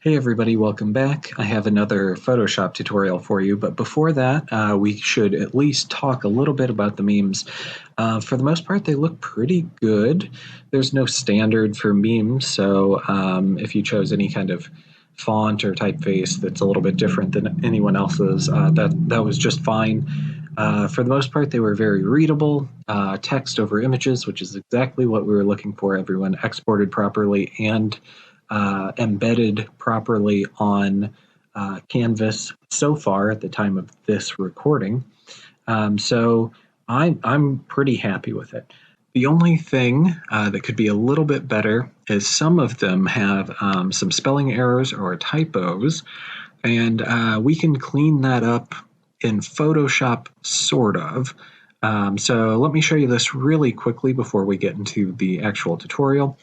Hey everybody, welcome back. I have another Photoshop tutorial for you, but before that, we should at least talk a little bit about the memes. For the most part, they look pretty good. There's no standard for memes, so if you chose any kind of font or typeface that's a little bit different than anyone else's, that was just fine. For the most part, they were very readable, text over images, which is exactly what we were looking for. Everyone exported properly and embedded properly on Canvas so far at the time of this recording. So I'm pretty happy with it. The only thing that could be a little bit better is some of them have some spelling errors or typos, and we can clean that up in Photoshop, sort of. So let me show you this really quickly before we get into the actual tutorial.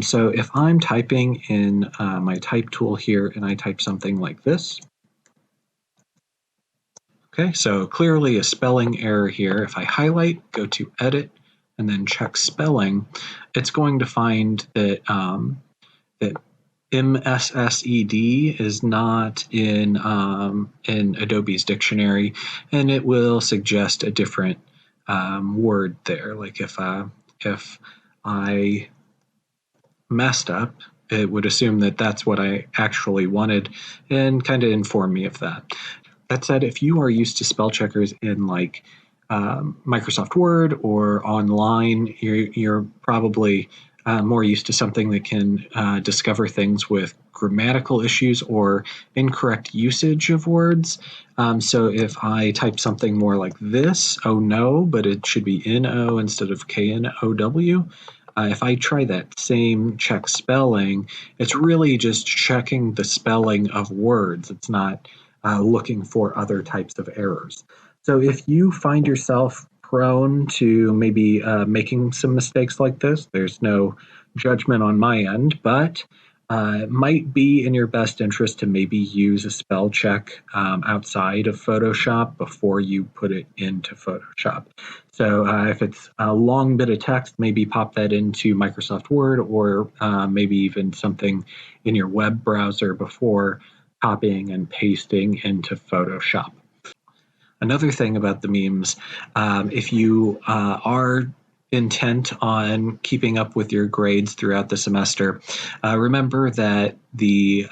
So if I'm typing in my type tool here and I type something like this, okay, so clearly a spelling error here. If I highlight, go to edit, and then check spelling, it's going to find that that MSSED is not in Adobe's dictionary, and it will suggest a different word there. Like if I messed up, it would assume that that's what I actually wanted and kind of inform me of that. That said, if you are used to spell checkers in like Microsoft Word or online, you're probably more used to something that can discover things with grammatical issues or incorrect usage of words. So if I type something more like this, oh no, but it should be N-O instead of K-N-O-W, if I try that same check spelling, it's really just checking the spelling of words. It's not looking for other types of errors. So if you find yourself prone to maybe making some mistakes like this, there's no judgment on my end, but it might be in your best interest to maybe use a spell check outside of Photoshop before you put it into Photoshop. So if it's a long bit of text, maybe pop that into Microsoft Word or maybe even something in your web browser before copying and pasting into Photoshop. Another thing about the memes, if you are intent on keeping up with your grades throughout the semester, remember that the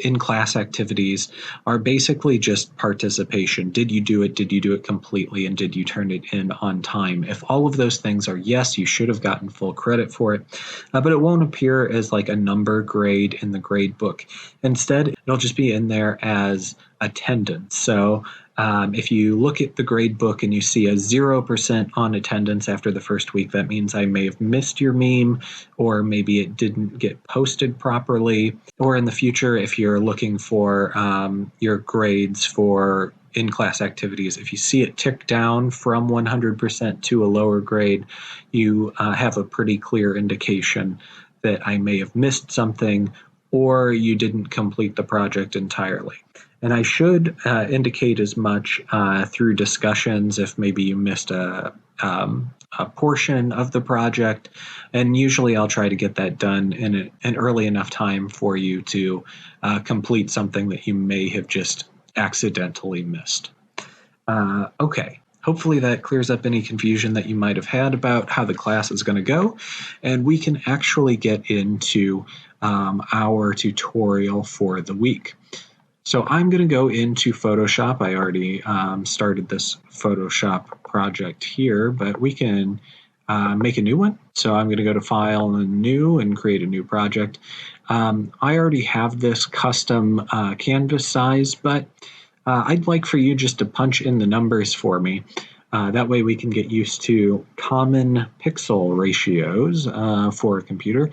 in-class activities are basically just participation. Did you do it? Did you do it completely? And did you turn it in on time? If all of those things are yes, you should have gotten full credit for it, but it won't appear as like a number grade in the grade book. Instead, it'll just be in there as attendance. So if you look at the grade book and you see a 0% on attendance after the first week, that means I may have missed your meme, or maybe it didn't get posted properly. Or in the future, if you're looking for your grades for in-class activities, if you see it tick down from 100% to a lower grade, you have a pretty clear indication that I may have missed something or you didn't complete the project entirely. And I should indicate as much through discussions if maybe you missed a portion of the project. And usually I'll try to get that done in an early enough time for you to complete something that you may have just accidentally missed. Okay. Hopefully that clears up any confusion that you might have had about how the class is going to go. And we can actually get into our tutorial for the week. So I'm going to go into Photoshop. I already started this Photoshop project here, but we can make a new one. So I'm going to go to File and New and create a new project. I already have this custom canvas size, but I'd like for you just to punch in the numbers for me. That way we can get used to common pixel ratios for a computer.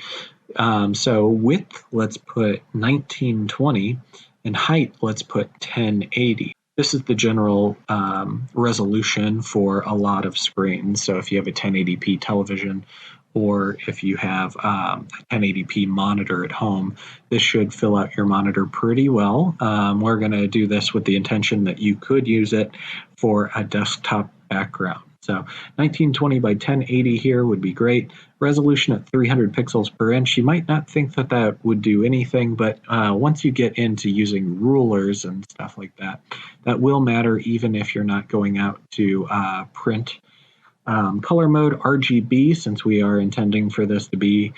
So width, let's put 1920. And height, let's put 1080. This is the general resolution for a lot of screens. So if you have a 1080p television or if you have a 1080p monitor at home, this should fill out your monitor pretty well. We're going to do this with the intention that you could use it for a desktop background. So 1920 by 1080 here would be great. Resolution at 300 pixels per inch. You might not think that that would do anything, but once you get into using rulers and stuff like that, that will matter even if you're not going out to print. Color mode RGB, since we are intending for this to be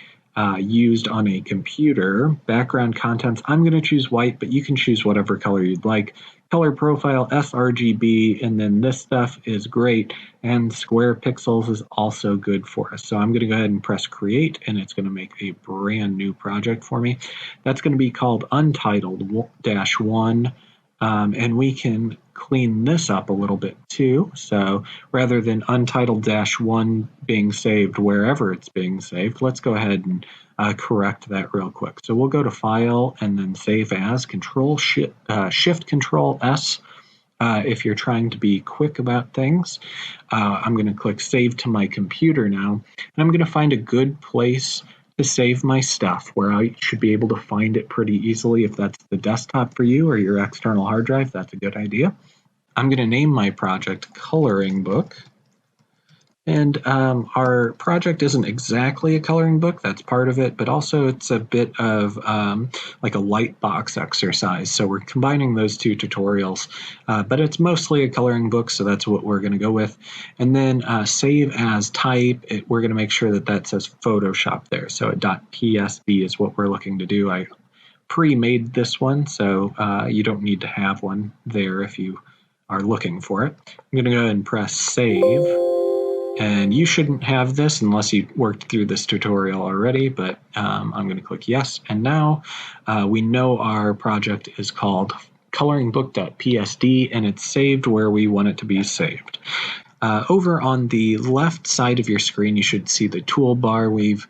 used on a computer. Background contents, I'm going to choose white, but you can choose whatever color you'd like. Color profile sRGB, and then this stuff is great, and square pixels is also good for us. So I'm going to go ahead and press create, and it's going to make a brand new project for me. That's going to be called Untitled-1, and we can clean this up a little bit too. So rather than Untitled-1 being saved wherever it's being saved, let's go ahead and correct that real quick. So we'll go to File and then Save As, Shift Control S. If you're trying to be quick about things, I'm going to click Save to my computer now, and I'm going to find a good place to save my stuff where I should be able to find it pretty easily. If that's the desktop for you or your external hard drive, that's a good idea. I'm going to name my project Coloring Book. And our project isn't exactly a coloring book, that's part of it, but also it's a bit of like a lightbox exercise. So we're combining those two tutorials, but it's mostly a coloring book, so that's what we're going to go with. And then save as type, we're going to make sure that that says Photoshop there. So a .psd is what we're looking to do. I pre-made this one, so you don't need to have one there if you are looking for it. I'm going to go ahead and press save. And you shouldn't have this unless you worked through this tutorial already, but I'm going to click yes. And now we know our project is called coloringbook.psd, and it's saved where we want it to be saved. Over on the left side of your screen, you should see the toolbar. We've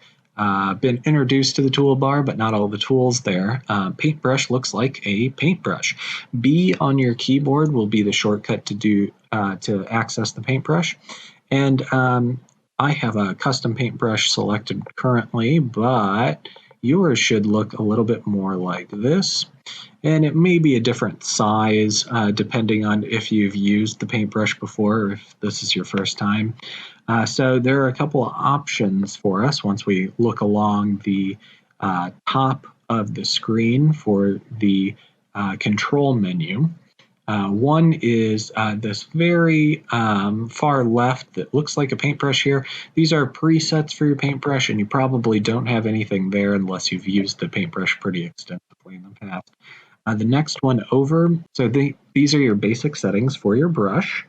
been introduced to the toolbar, but not all the tools there. Paintbrush looks like a paintbrush. B on your keyboard will be the shortcut to access the paintbrush. And I have a custom paintbrush selected currently, but yours should look a little bit more like this. And it may be a different size depending on if you've used the paintbrush before or if this is your first time. So there are a couple of options for us once we look along the top of the screen for the control menu. One is this very far left that looks like a paintbrush here. These are presets for your paintbrush, and you probably don't have anything there unless you've used the paintbrush pretty extensively in the past. The next one over, so these are your basic settings for your brush.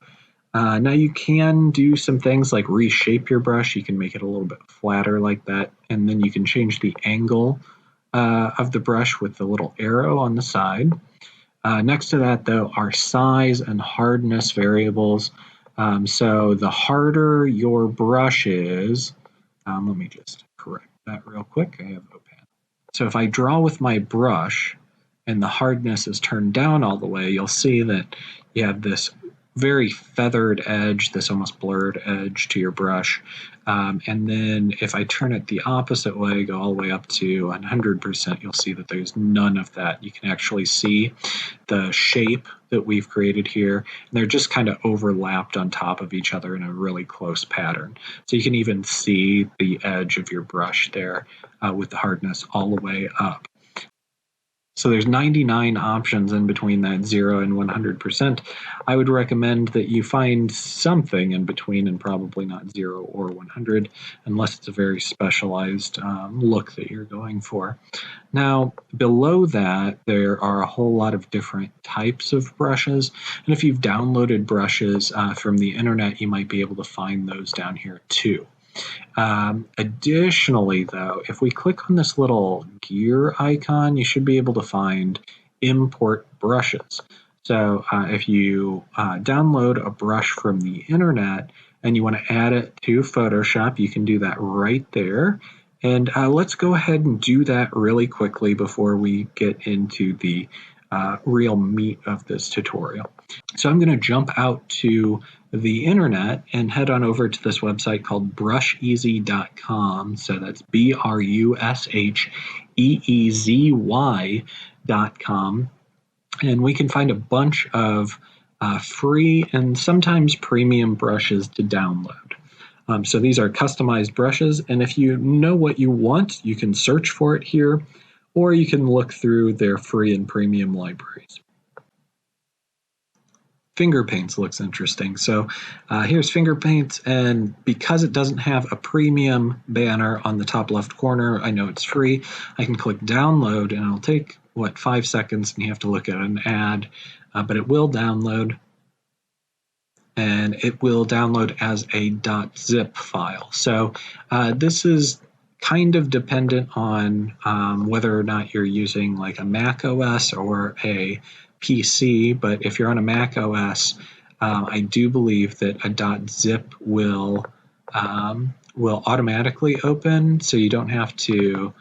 Now you can do some things like reshape your brush. You can make it a little bit flatter like that, and then you can change the angle of the brush with the little arrow on the side. Next to that, though, are size and hardness variables. So the harder your brush is, let me just correct that real quick. I have OPAN. So if I draw with my brush and the hardness is turned down all the way, you'll see that you have this very feathered edge, this almost blurred edge to your brush. And then if I turn it the opposite way, go all the way up to 100%, you'll see that there's none of that. You can actually see the shape that we've created here, and they're just kind of overlapped on top of each other in a really close pattern. So you can even see the edge of your brush there with the hardness all the way up. So there's 99 options in between that 0 and 100%. I would recommend that you find something in between and probably not 0 or 100 unless it's a very specialized look that you're going for. Now, below that, there are a whole lot of different types of brushes. And if you've downloaded brushes from the internet, you might be able to find those down here too. Additionally, though, if we click on this little gear icon, you should be able to find import brushes. So if you download a brush from the internet and you want to add it to Photoshop, you can do that right there. And let's go ahead and do that really quickly before we get into the real meat of this tutorial. So I'm going to jump out to the internet and head on over to this website called brusheezy.com. So that's BRUSHEEZY.com. And we can find a bunch of free and sometimes premium brushes to download. So these are customized brushes, and if you know what you want, you can search for it here, or you can look through their free and premium libraries. Finger paints looks interesting. So here's finger paints, and because it doesn't have a premium banner on the top left corner, I know it's free. I can click download, and it'll take, 5 seconds, and you have to look at an ad, but it will download. And it will download as a .zip file. So this is kind of dependent on whether or not you're using like a Mac OS or a PC, but if you're on a Mac OS, I do believe that a .zip will automatically open, so you don't have to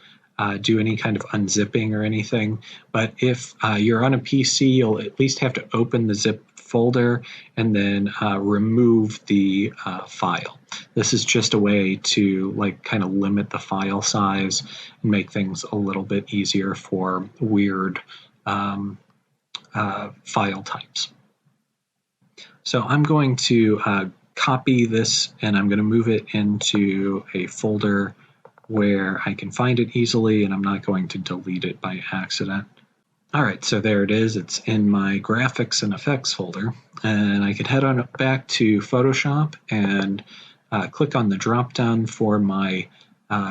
do any kind of unzipping or anything. But if you're on a PC, you'll at least have to open the zip folder and then remove the file. This is just a way to kind of limit the file size and make things a little bit easier for weird file types. So I'm going to copy this, and I'm going to move it into a folder where I can find it easily, and I'm not going to delete it by accident. All right, so there it is. It's in my graphics and effects folder, and I can head on back to Photoshop and click on the drop-down for my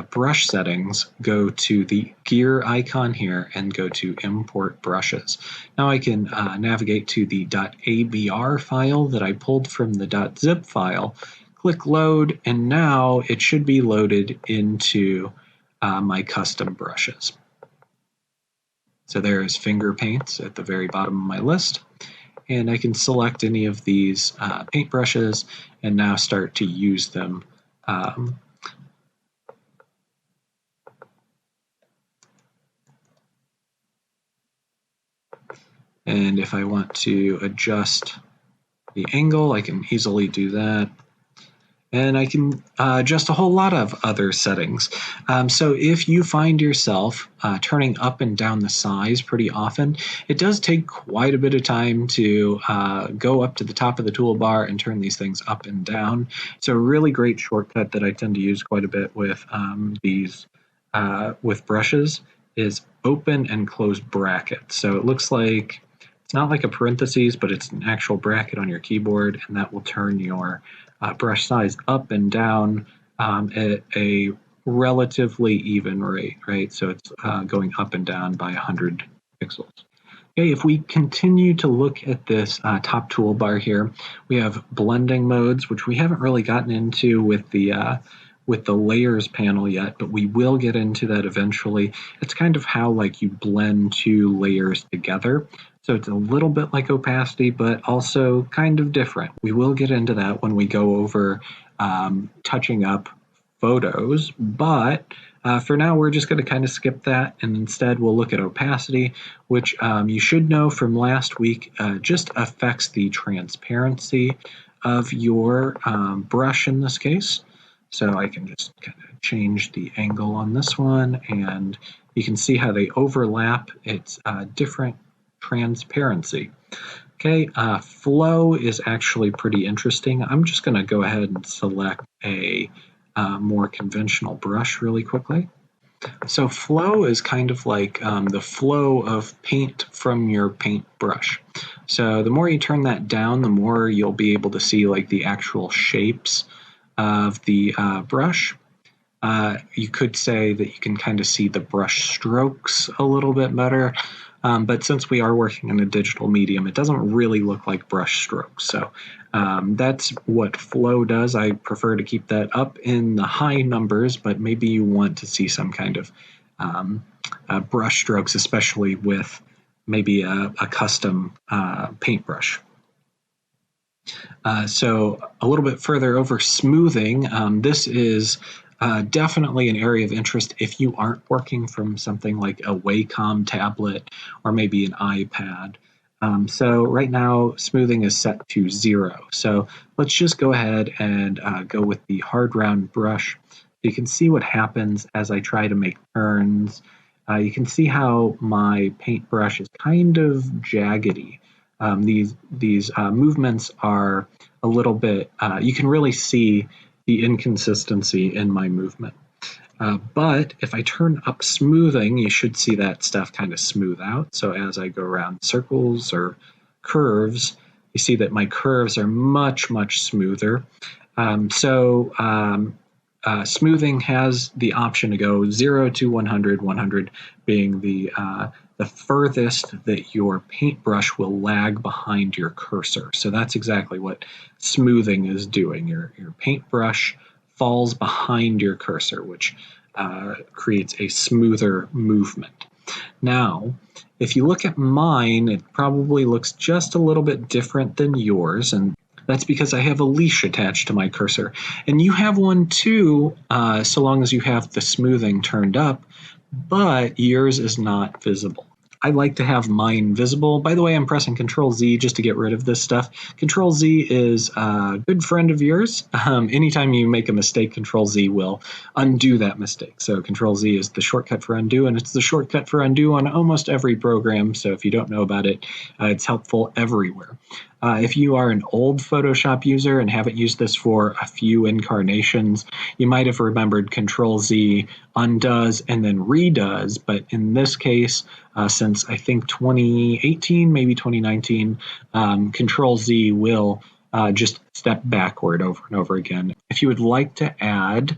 brush settings, go to the gear icon here and go to import brushes. Now I can navigate to the .abr file that I pulled from the .zip file, click load, and now it should be loaded into my custom brushes. So there's finger paints at the very bottom of my list, and I can select any of these paint brushes and now start to use them. And if I want to adjust the angle, I can easily do that. And I can adjust a whole lot of other settings. So if you find yourself turning up and down the size pretty often, it does take quite a bit of time to go up to the top of the toolbar and turn these things up and down. It's a really great shortcut that I tend to use quite a bit with with brushes is open and close brackets. So it looks like it's not like a parentheses, but it's an actual bracket on your keyboard, and that will turn your brush size up and down at a relatively even rate, right? So it's going up and down by 100 pixels. Okay, if we continue to look at this top toolbar here, we have blending modes, which we haven't really gotten into with the layers panel yet, but we will get into that eventually. It's kind of how you blend two layers together. So it's a little bit like opacity, but also kind of different. We will get into that when we go over touching up photos, but for now we're just going to kind of skip that, and instead we'll look at opacity, which you should know from last week just affects the transparency of your brush in this case. So I can just kind of change the angle on this one, and you can see how they overlap. It's different transparency. Okay, flow is actually pretty interesting. I'm just going to go ahead and select a more conventional brush really quickly. So flow is kind of like the flow of paint from your paint brush. So the more you turn that down, the more you'll be able to see the actual shapes of the brush. You could say that you can kind of see the brush strokes a little bit better, but since we are working in a digital medium, it doesn't really look like brush strokes. So that's what flow does. I prefer to keep that up in the high numbers, but maybe you want to see some kind of brush strokes, especially with maybe a custom paintbrush. So a little bit further over smoothing, this is definitely an area of interest if you aren't working from something like a Wacom tablet or maybe an iPad. So right now smoothing is set to 0. So let's just go ahead and go with the hard round brush. You can see what happens as I try to make turns. You can see how my paintbrush is kind of jaggedy. these movements are a little bit, you can really see the inconsistency in my movement. But if I turn up smoothing, you should see that stuff kind of smooth out. So as I go around circles or curves, you see that my curves are much, much smoother. Smoothing has the option to go 0 to 100, 100 being the furthest that your paintbrush will lag behind your cursor. So that's exactly what smoothing is doing. Your paintbrush falls behind your cursor, which creates a smoother movement. Now, if you look at mine, it probably looks just a little bit different than yours, and that's because I have a leash attached to my cursor. And you have one too, so long as you have the smoothing turned up, but yours is not visible. I like to have mine visible. By the way, I'm pressing Control Z just to get rid of this stuff. Control Z is a good friend of yours. Anytime you make a mistake, Control Z will undo that mistake. So Control Z is the shortcut for undo, and it's the shortcut for undo on almost every program. So if you don't know about it, it's helpful everywhere. If you are an old Photoshop user and haven't used this for a few incarnations, you might have remembered Control Z undoes and then redoes, but in this case, since I think 2018, maybe 2019, Control Z will just step backward over and over again. If you would like to add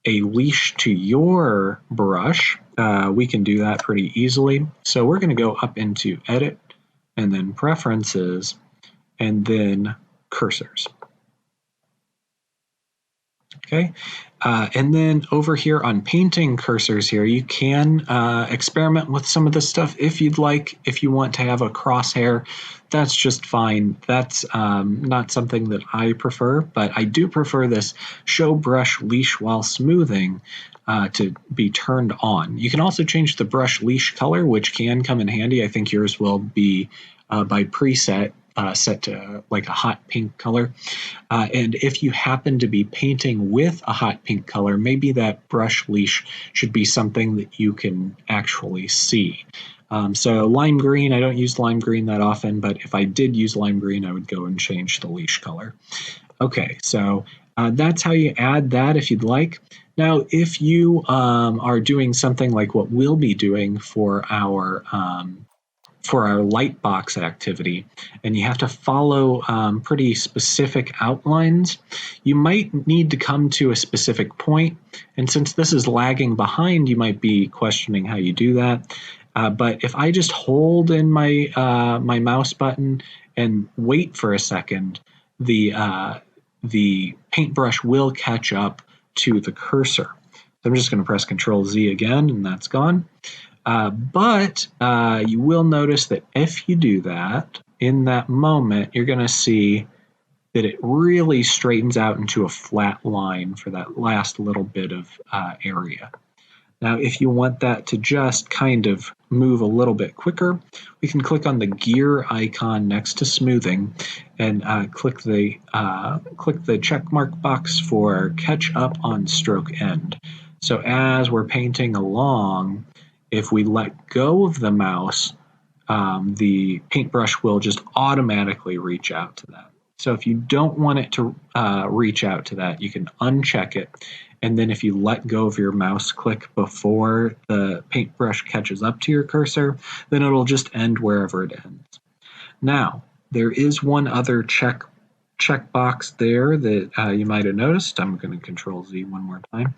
a leash to your brush, we can do that pretty easily. So we're going to go up into Edit and then Preferences, and then cursors. Okay, and then over here on painting cursors here, you can experiment with some of this stuff if you'd like. If you want to have a crosshair, that's just fine. That's not something that I prefer, but I do prefer this show brush leash while smoothing to be turned on. You can also change the brush leash color, which can come in handy. I think yours will be by preset. Set to like a hot pink color. And if you happen to be painting with a hot pink color, maybe that brush leash should be something that you can actually see. So lime green, I don't use lime green that often, but if I did use lime green, I would go and change the leash color. Okay, so that's how you add that if you'd like. Now, if you are doing something like what we'll be doing for our lightbox activity, and you have to follow pretty specific outlines, you might need to come to a specific point. And since this is lagging behind, you might be questioning how you do that. But if I just hold in my my mouse button and wait for a second, the paintbrush will catch up to the cursor. So I'm just going to press Control Z again, and that's gone. But you will notice that if you do that, in that moment, you're going to see that it really straightens out into a flat line for that last little bit of area. Now, if you want that to just kind of move a little bit quicker, we can click on the gear icon next to smoothing and click the check mark box for catch up on stroke end. So as we're painting along, if we let go of the mouse, the paintbrush will just automatically reach out to that. So if you don't want it to reach out to that, you can uncheck it. And then if you let go of your mouse click before the paintbrush catches up to your cursor, then it'll just end wherever it ends. Now, there is one other checkbox there that you might have noticed. I'm going to Control Z one more time.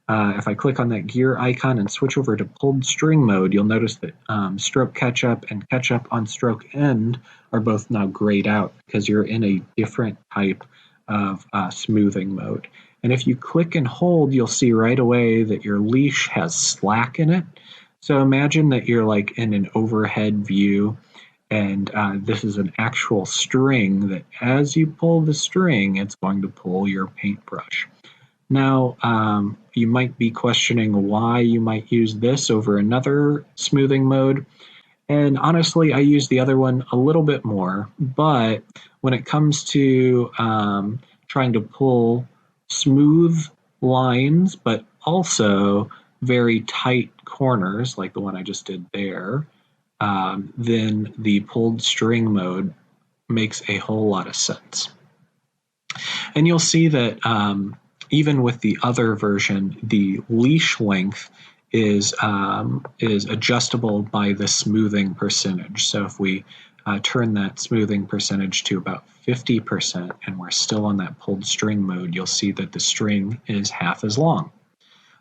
If I click on that gear icon and switch over to pulled string mode, you'll notice that stroke catch up and catch up on stroke end are both now grayed out because you're in a different type of smoothing mode. And if you click and hold, you'll see right away that your leash has slack in it. So imagine that you're like in an overhead view, and this is an actual string that as you pull the string, it's going to pull your paintbrush. Now, you might be questioning why you might use this over another smoothing mode. And honestly, I use the other one a little bit more. But when it comes to trying to pull smooth lines, but also very tight corners, like the one I just did there, then the pulled string mode makes a whole lot of sense. And you'll see that even with the other version, the leash length is adjustable by the smoothing percentage. So if we turn that smoothing percentage to about 50% and we're still on that pulled string mode, you'll see that the string is half as long.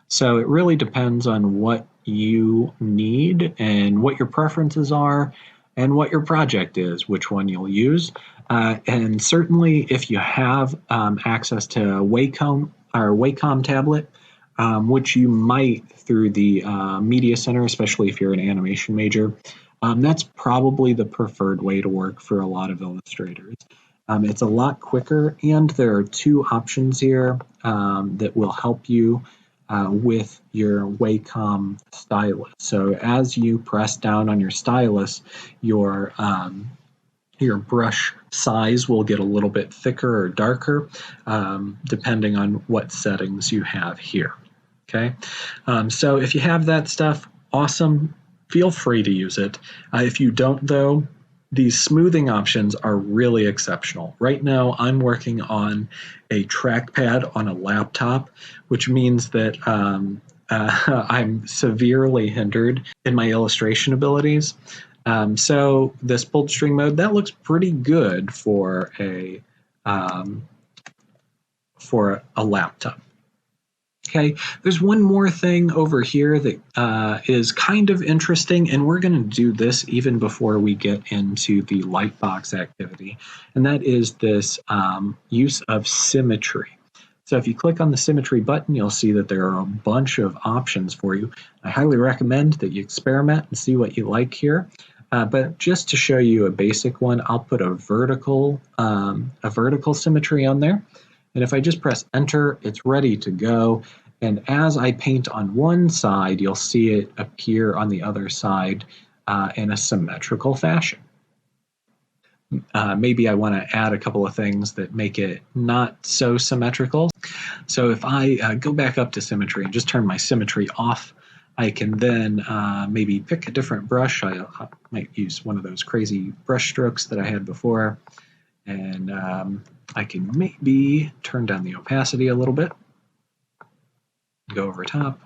So it really depends on what you need and what your preferences are and what your project is, which one you'll use. And certainly if you have access to Wacom tablet, which you might through the Media Center, especially if you're an animation major, that's probably the preferred way to work for a lot of illustrators. It's a lot quicker, and there are two options here that will help you with your Wacom stylus. So as you press down on your stylus, your brush size will get a little bit thicker or darker, depending on what settings you have here. Okay, so if you have that stuff, awesome. Feel free to use it. If you don't, though, these smoothing options are really exceptional. Right now, I'm working on a trackpad on a laptop, which means that I'm severely hindered in my illustration abilities. So this pulled string mode, that looks pretty good for a laptop. Okay, there's one more thing over here that is kind of interesting, and we're going to do this even before we get into the lightbox activity, and that is this use of symmetry. So if you click on the symmetry button, you'll see that there are a bunch of options for you. I highly recommend that you experiment and see what you like here. But just to show you a basic one, I'll put a vertical symmetry on there. And if I just press enter, it's ready to go. And as I paint on one side, you'll see it appear on the other side in a symmetrical fashion. Maybe I want to add a couple of things that make it not so symmetrical. So if I go back up to symmetry and just turn my symmetry off, I can then maybe pick a different brush. I might use one of those crazy brush strokes that I had before. And I can maybe turn down the opacity a little bit, go over top,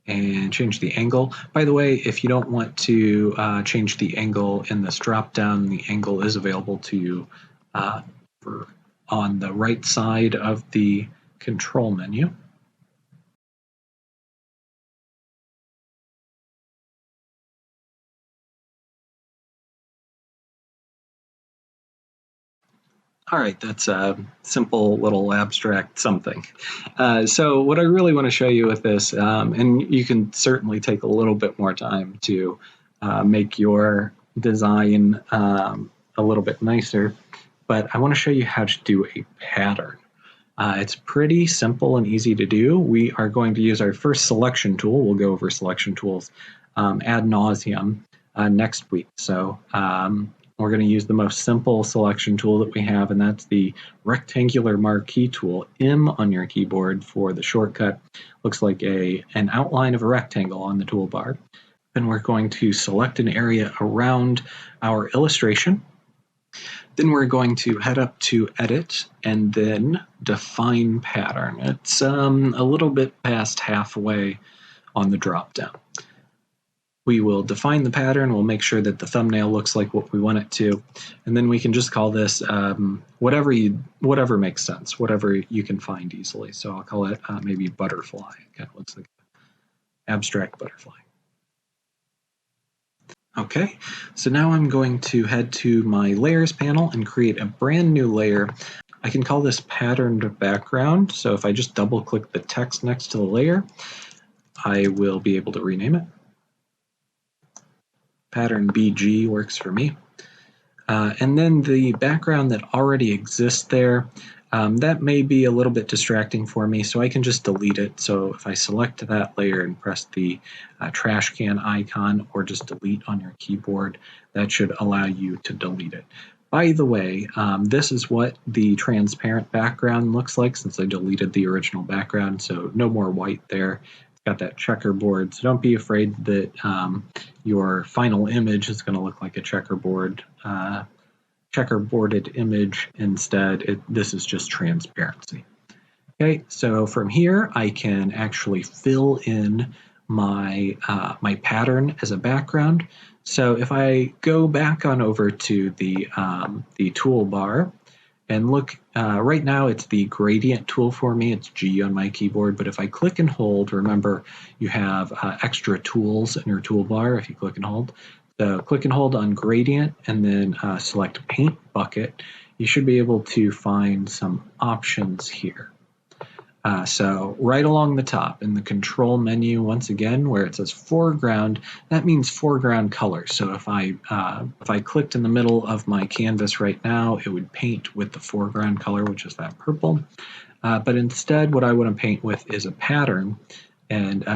and change the angle. By the way, if you don't want to change the angle in this drop-down, the angle is available to you on the right side of the control menu. All right, that's a simple little abstract something. So what I really want to show you with this, and you can certainly take a little bit more time to make your design a little bit nicer, but I want to show you how to do a pattern. It's pretty simple and easy to do. We are going to use our first selection tool. We'll go over selection tools ad nauseum next week. So we're going to use the most simple selection tool that we have, and that's the rectangular marquee tool, M on your keyboard for the shortcut. Looks like an outline of a rectangle on the toolbar. Then we're going to select an area around our illustration. Then we're going to head up to Edit and then Define Pattern. It's a little bit past halfway on the drop-down. We will define the pattern, we'll make sure that the thumbnail looks like what we want it to, and then we can just call this whatever makes sense, whatever you can find easily. So I'll call it maybe butterfly. It kind of looks like an abstract butterfly. Okay, so now I'm going to head to my layers panel and create a brand new layer. I can call this patterned background. So if I just double click the text next to the layer, I will be able to rename it. Pattern BG works for me. And then the background that already exists there, that may be a little bit distracting for me, so I can just delete it. So if I select that layer and press the trash can icon or just delete on your keyboard, that should allow you to delete it. By the way, this is what the transparent background looks like since I deleted the original background, so no more white there. got that checkerboard. So don't be afraid that your final image is going to look like a checkerboarded image. Instead, this is just transparency. Okay, so from here I can actually fill in my my pattern as a background. So if I go back on over to the toolbar and look, right now it's the gradient tool for me. It's G on my keyboard, but if I click and hold, remember you have extra tools in your toolbar if you click and hold. So click and hold on gradient and then select paint bucket. You should be able to find some options here. So right along the top in the control menu, once again, where it says foreground, that means foreground color. So if I clicked in the middle of my canvas right now, it would paint with the foreground color, which is that purple. But instead, what I want to paint with is a pattern. And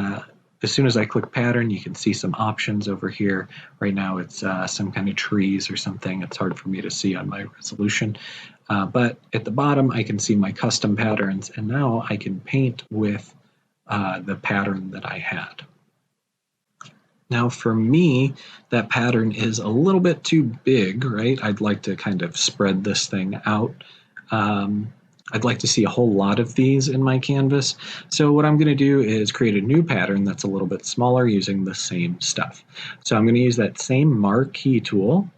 as soon as I click pattern, you can see some options over here. Right now, it's some kind of trees or something. It's hard for me to see on my resolution. But at the bottom, I can see my custom patterns, and now I can paint with the pattern that I had. Now for me, that pattern is a little bit too big, right? I'd like to kind of spread this thing out. I'd like to see a whole lot of these in my canvas. So what I'm going to do is create a new pattern that's a little bit smaller using the same stuff. So I'm going to use that same marquee tool.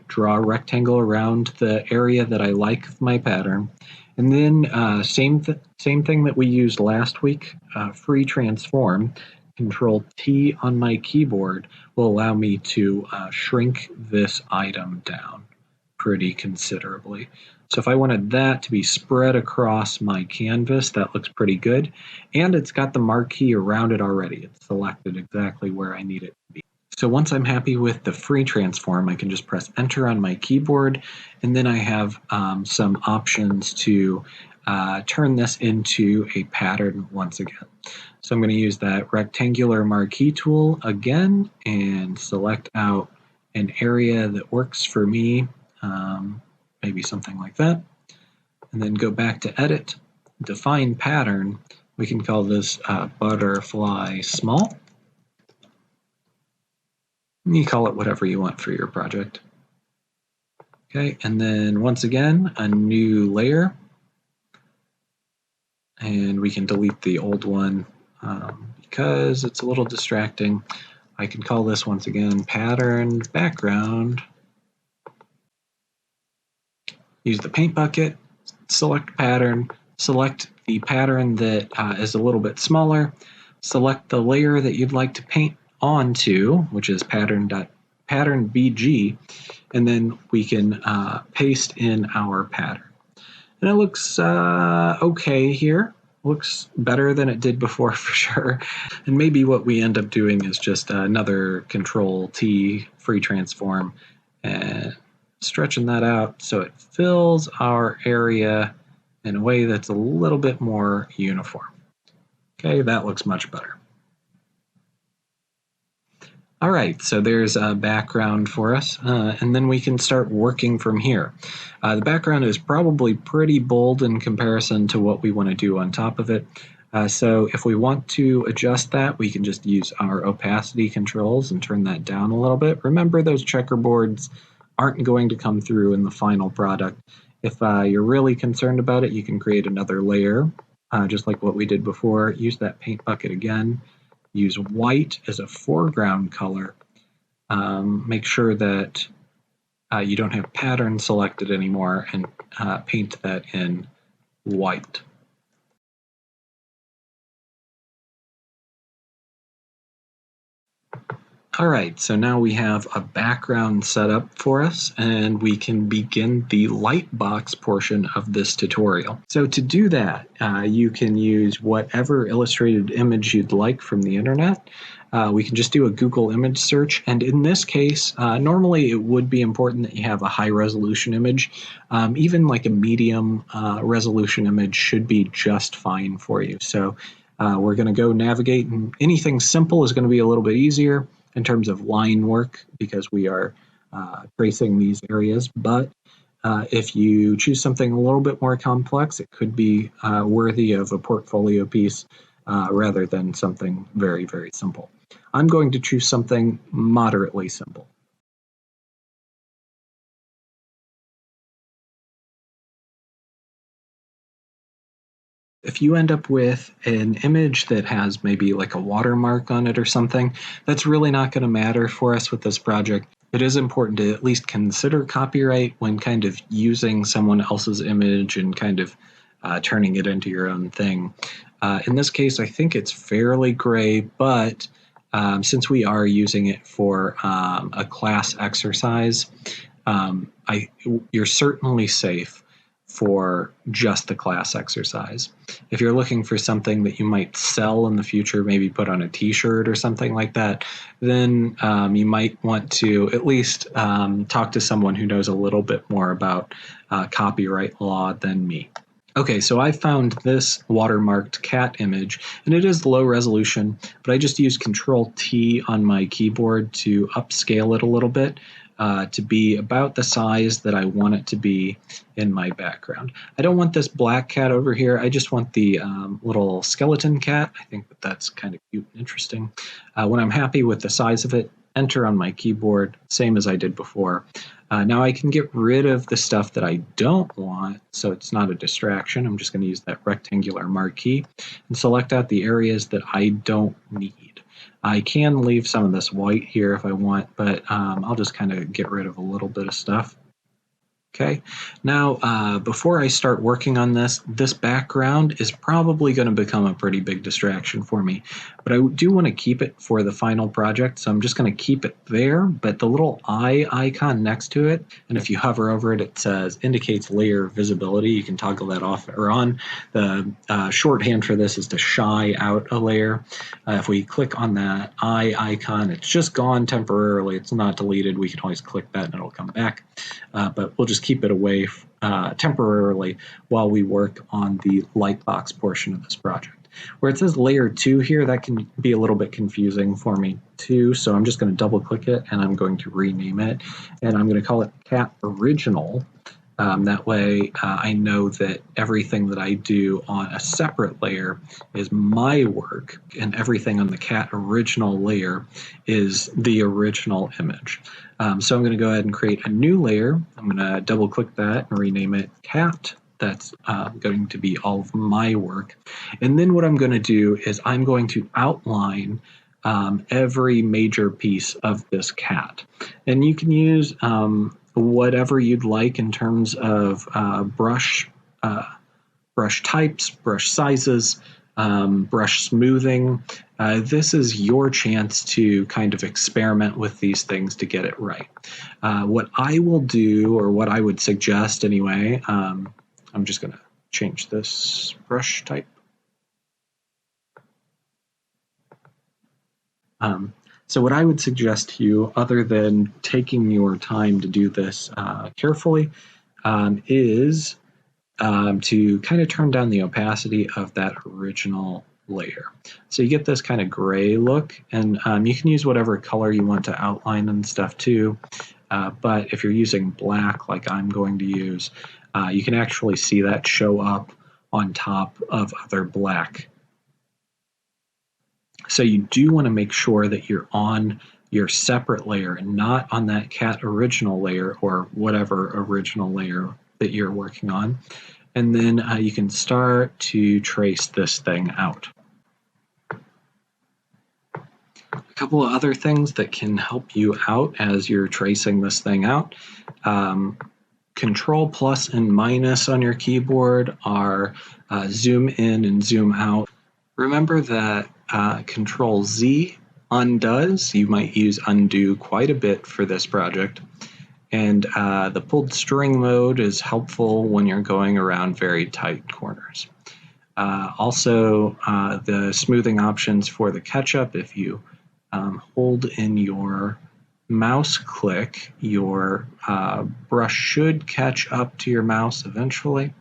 Draw a rectangle around the area that I like of my pattern. And then same thing that we used last week, free transform, Control T on my keyboard will allow me to shrink this item down pretty considerably. So if I wanted that to be spread across my canvas, that looks pretty good. And it's got the marquee around it already. It's selected exactly where I need it to be. So once I'm happy with the free transform, I can just press enter on my keyboard, and then I have some options to turn this into a pattern once again. So I'm going to use that rectangular marquee tool again and select out an area that works for me, maybe something like that, and then go back to edit, define pattern. We can call this butterfly small. You call it whatever you want for your project. Okay, and then once again, a new layer. And we can delete the old one because it's a little distracting. I can call this once again pattern background. Use the paint bucket, select pattern, select the pattern that is a little bit smaller, select the layer that you'd like to paint onto, which is pattern BG, and then we can paste in our pattern. And it looks okay here. Looks better than it did before for sure. And maybe what we end up doing is just another Control T free transform and stretching that out so it fills our area in a way that's a little bit more uniform. Okay, that looks much better. All right, so there's a background for us, and then we can start working from here. The background is probably pretty bold in comparison to what we want to do on top of it. So if we want to adjust that, we can just use our opacity controls and turn that down a little bit. Remember, those checkerboards aren't going to come through in the final product. If you're really concerned about it, you can create another layer, just like what we did before. Use that paint bucket again. Use white as a foreground color. Make sure that you don't have pattern selected anymore, and paint that in white. All right, so now we have a background set up for us, and we can begin the lightbox portion of this tutorial. So to do that, you can use whatever illustrated image you'd like from the internet. We can just do a Google image search, and in this case, normally it would be important that you have a high resolution image. Even like a medium resolution image should be just fine for you. So we're going to go navigate, and anything simple is going to be a little bit easier in terms of line work because we are tracing these areas. But if you choose something a little bit more complex, it could be worthy of a portfolio piece. rather than something very, very simple. I'm going to choose something moderately simple. If you end up with an image that has maybe like a watermark on it or something, that's really not going to matter for us with this project. It is important to at least consider copyright when kind of using someone else's image and kind of turning it into your own thing. In this case, I think it's fairly gray, but since we are using it for a class exercise, you're certainly safe for just the class exercise. If you're looking for something that you might sell in the future, maybe put on a t-shirt or something like that, then you might want to at least talk to someone who knows a little bit more about copyright law than me. Okay, so I found this watermarked cat image, and it is low resolution, but I just used Control T on my keyboard to upscale it a little bit to be about the size that I want it to be in my background. I don't want this black cat over here. I just want the little skeleton cat. I think that that's kind of cute and interesting. When I'm happy with the size of it, enter on my keyboard, same as I did before. Now I can get rid of the stuff that I don't want, so it's not a distraction. I'm just going to use that rectangular marquee and select out the areas that I don't need. I can leave some of this white here if I want, but I'll just kind of get rid of a little bit of stuff. Okay, now before I start working on this background is probably going to become a pretty big distraction for me, but I do want to keep it for the final project, so I'm just going to keep it there, but the little eye icon next to it, and if you hover over it, it says indicates layer visibility. You can toggle that off or on. The shorthand for this is to shy out a layer. If we click on that eye icon, it's just gone temporarily. It's not deleted. We can always click that and it'll come back, but we'll just keep it away temporarily while we work on the lightbox portion of this project. Where it says layer 2 here, that can be a little bit confusing for me too, so I'm just going to double click it and I'm going to rename it, and I'm going to call it Cat Original. That way I know that everything that I do on a separate layer is my work, and everything on the cat original layer is the original image. So I'm going to go ahead and create a new layer. I'm going to double click that and rename it cat. That's going to be all of my work. And then what I'm going to do is I'm going to outline every major piece of this cat. And you can use whatever you'd like in terms of brush types, brush sizes, brush smoothing. This is your chance to kind of experiment with these things to get it right. What I will do, or what I would suggest anyway, I'm just going to change this brush type. So what I would suggest to you, other than taking your time to do this carefully, is to kind of turn down the opacity of that original layer. So you get this kind of gray look, and you can use whatever color you want to outline and stuff too. But if you're using black like I'm going to use, you can actually see that show up on top of other black. So you do want to make sure that you're on your separate layer and not on that cat original layer or whatever original layer that you're working on. And then you can start to trace this thing out. A couple of other things that can help you out as you're tracing this thing out. Control plus and minus on your keyboard are zoom in and zoom out. Remember that Control Z undoes. You might use undo quite a bit for this project. And the pulled string mode is helpful when you're going around very tight corners. Also, the smoothing options for the catch-up, if you hold in your mouse click, your brush should catch up to your mouse eventually.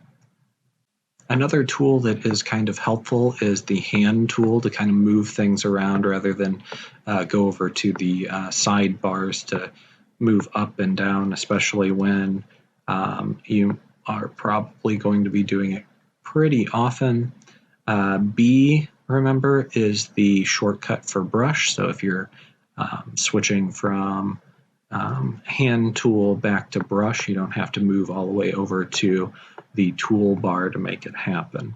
Another tool that is kind of helpful is the hand tool to kind of move things around rather than go over to the sidebars to move up and down, especially when you are probably going to be doing it pretty often. B remember, is the shortcut for brush. So if you're switching from hand tool back to brush, you don't have to move all the way over to the toolbar to make it happen.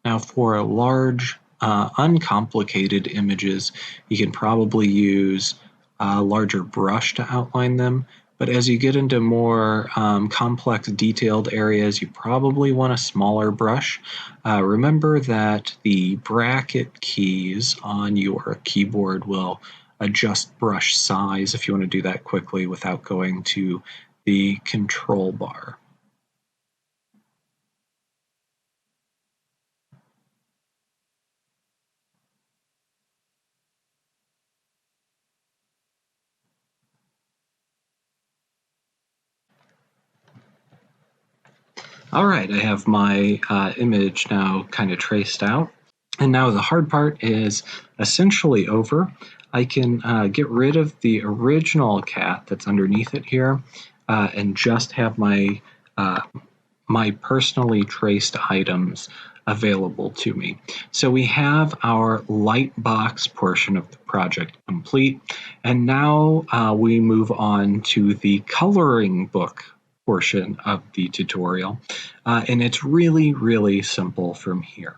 Now for large, uncomplicated images, you can probably use a larger brush to outline them. But as you get into more complex, detailed areas, you probably want a smaller brush. Remember that the bracket keys on your keyboard will adjust brush size if you want to do that quickly without going to the control bar. All right, I have my image now kind of traced out. And now the hard part is essentially over. I can get rid of the original cat that's underneath it here and just have my my personally traced items available to me. So we have our lightbox portion of the project complete, and now we move on to the coloring book portion of the tutorial, and it's really, really simple from here.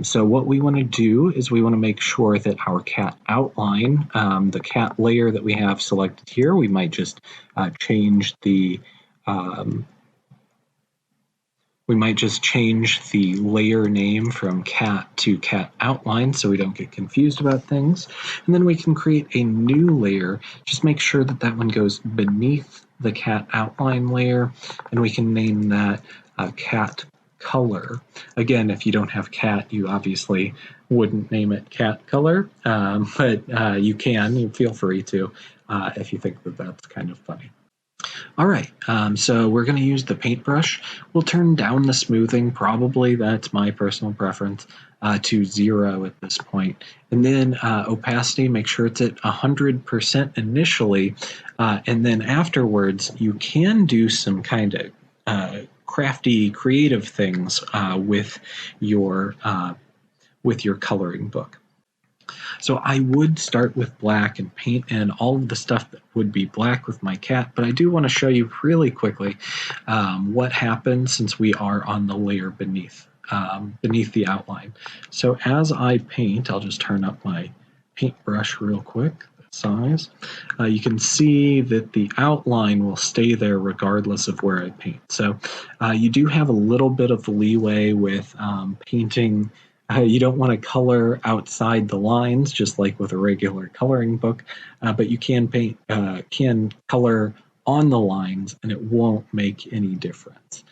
So what we want to do is we want to make sure that our cat outline, the cat layer that we have selected here, we might just change the layer name from cat to cat outline so we don't get confused about things. And then we can create a new layer. Just make sure that that one goes beneath the cat outline layer, and we can name that cat color. Again, if you don't have cat, you obviously wouldn't name it cat color, but you can. You feel free to if you think that that's kind of funny. All right, so we're going to use the paintbrush. We'll turn down the smoothing, probably, that's my personal preference, to 0 at this point. And then opacity, make sure it's at 100% initially, and then afterwards you can do some kind of crafty, creative things with your coloring book. So I would start with black and paint in all of the stuff that would be black with my cat, but I do want to show you really quickly what happens since we are on the layer beneath the outline. So as I paint, I'll just turn up my paintbrush real quick, size. You can see that the outline will stay there regardless of where I paint. So you do have a little bit of leeway with painting. You don't want to color outside the lines, just like with a regular coloring book, but you can color on the lines, and it won't make any difference.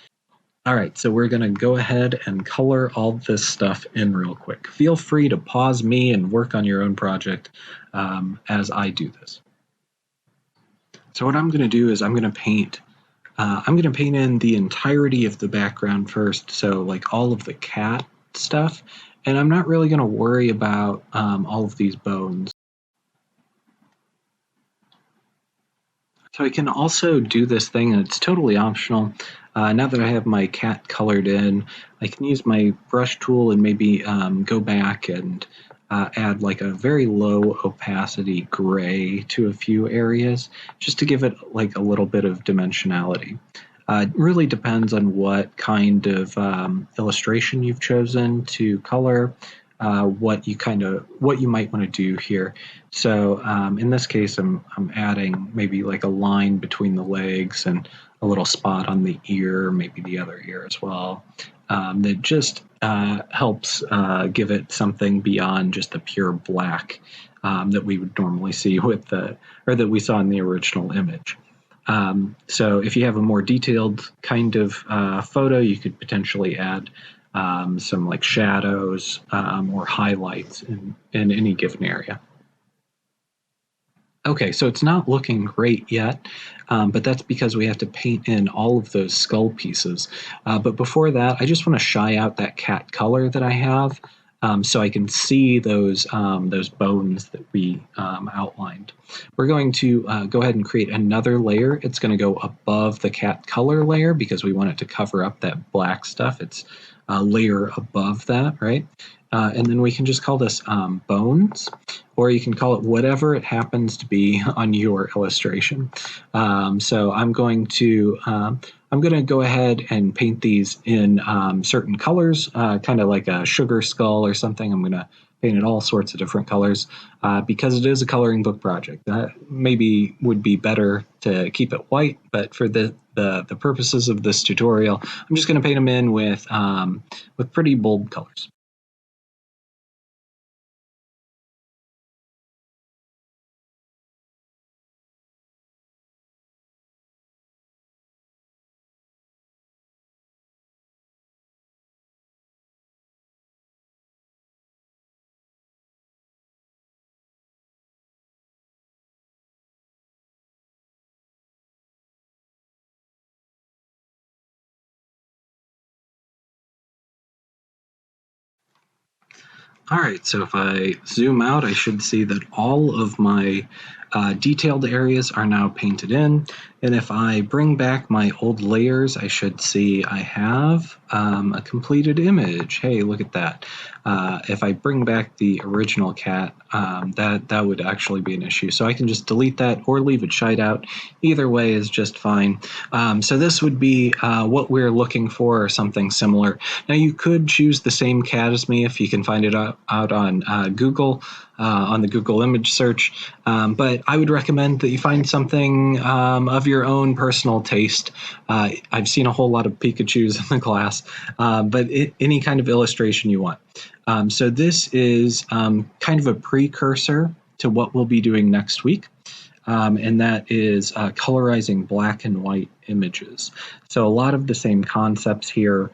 All right, so we're going to go ahead and color all this stuff in real quick. Feel free to pause me and work on your own project as I do this. So what I'm going to do is I'm going to paint in the entirety of the background first, so like all of the cat stuff, and I'm not really going to worry about all of these bones. So I can also do this thing, and it's totally optional. Now that I have my cat colored in, I can use my brush tool and maybe go back and add like a very low opacity gray to a few areas, just to give it like a little bit of dimensionality. It really depends on what kind of illustration you've chosen to color, what you might want to do here. So in this case, I'm adding maybe like a line between the legs and a little spot on the ear, maybe the other ear as well. That just helps give it something beyond just the pure black that we would normally see or that we saw in the original image. So if you have a more detailed kind of photo, you could potentially add some like shadows or highlights in any given area. Okay, so it's not looking great yet, but that's because we have to paint in all of those skull pieces. But before that, I just want to shy out that cat color that I have so I can see those bones that we outlined. We're going to go ahead and create another layer. It's going to go above the cat color layer because we want it to cover up that black stuff. It's layer above that, right? And then we can just call this bones, or you can call it whatever it happens to be on your illustration. So I'm going to go ahead and paint these in certain colors, kind of like a sugar skull or something. I'm going to paint it all sorts of different colors because it is a coloring book project. That maybe would be better to keep it white, but for the purposes of this tutorial, I'm just going to paint them in with pretty bold colors. All right, so if I zoom out, I should see that all of my detailed areas are now painted in. And if I bring back my old layers, I should see I have a completed image. Hey, look at that. If I bring back the original cat, that would actually be an issue. So I can just delete that or leave it shied out. Either way is just fine. So this would be what we're looking for, or something similar. Now you could choose the same cat as me if you can find it out on Google, on the Google image search. But I would recommend that you find something of your own personal taste. I've seen a whole lot of Pikachus in the class, but any kind of illustration you want. So this is kind of a precursor to what we'll be doing next week. And that is colorizing black and white images. So a lot of the same concepts here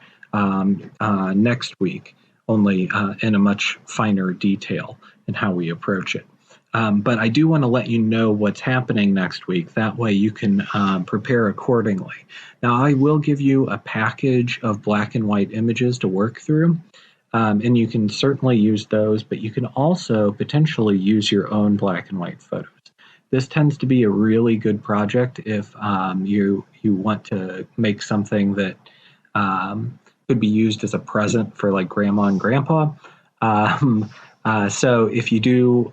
next week, only in a much finer detail in how we approach it. But I do want to let you know what's happening next week. That way you can prepare accordingly. Now, I will give you a package of black and white images to work through. And you can certainly use those, but you can also potentially use your own black and white photos. This tends to be a really good project if you want to make something that could be used as a present for like grandma and grandpa. So if you do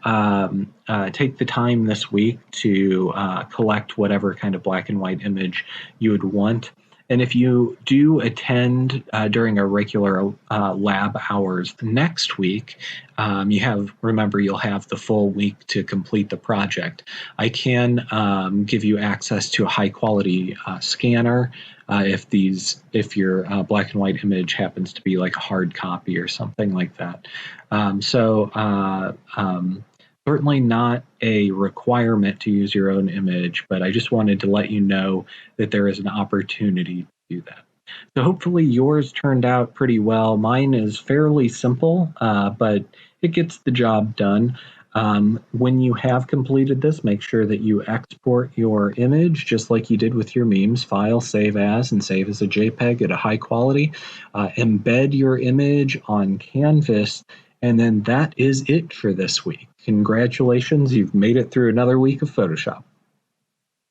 take the time this week to collect whatever kind of black and white image you would want, and if you do attend during our regular lab hours next week, remember you'll have the full week to complete the project. I can give you access to a high quality scanner if your black and white image happens to be like a hard copy or something like that. Certainly not a requirement to use your own image, but I just wanted to let you know that there is an opportunity to do that. So hopefully yours turned out pretty well. Mine is fairly simple, but it gets the job done. When you have completed this, make sure that you export your image just like you did with your memes. File, save as, and save as a JPEG at a high quality. Embed your image on Canvas, and then that is it for this week. Congratulations, you've made it through another week of Photoshop.